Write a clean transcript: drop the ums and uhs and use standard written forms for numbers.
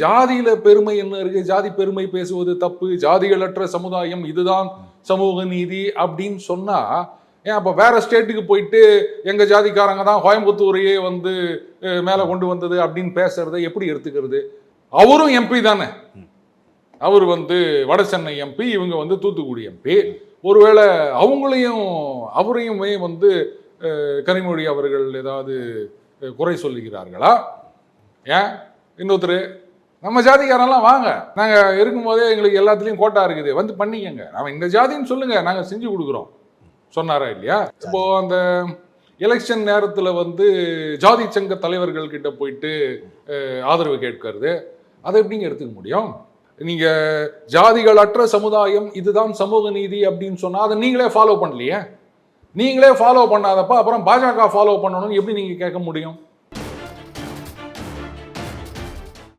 ஜாதியில பெருமை என்ன இருக்கு, ஜாதி பெருமை பேசுவது தப்பு, ஜாதிகளற்ற சமுதாயம் இதுதான் சமூக நீதி அப்படின்னு சொன்னா, ஏன் அப்ப வேற ஸ்டேட்டுக்கு போயிட்டு எங்க ஜாதிக்காரங்க தான் கோயம்புத்தூரையே வந்து மேல கொண்டு வந்தது அப்படின்னு பேசுறதை எப்படி எடுத்துக்கிறது? அவரும் எம்பி தானே, அவர் வந்து வட சென்னை எம்பி, இவங்க வந்து தூத்துக்குடி எம்பி. ஒருவேளை அவரையுமே வந்து கனிமொழி அவர்கள் ஏதாவது குறை சொல்லுகிறார்களா? ஏன் இன்னொருத்தர் நம்ம ஜாதிக்காரெல்லாம் வாங்க, நாங்க இருக்கும்போதே எங்களுக்கு எல்லாத்துலயும் கோட்டா இருக்குது, வந்து பண்ணிக்கங்க, நாம இந்த ஜாதின்னு சொல்லுங்க, நாங்க செஞ்சு கொடுக்குறோம் சொன்னாரா இல்லையா? இப்போ அந்த எலெக்ஷன் நேரத்துல வந்து ஜாதி சங்க தலைவர்கள் கிட்ட போயிட்டு ஆதரவு கேட்கறது, அதை எப்படிங்க எடுத்துக்க முடியும்? நீங்க ஜாதிகளற்ற சமுதாயம் இதுதான் சமூக நீதி அப்படின்னு சொன்னா அதை நீங்களே ஃபாலோ பண்ணலையே. நீங்களே ஃபாலோ பண்ணாதப்ப அப்புறம் பாஜக ஃபாலோ பண்ணணும்னு எப்படி நீங்க கேட்க முடியும்?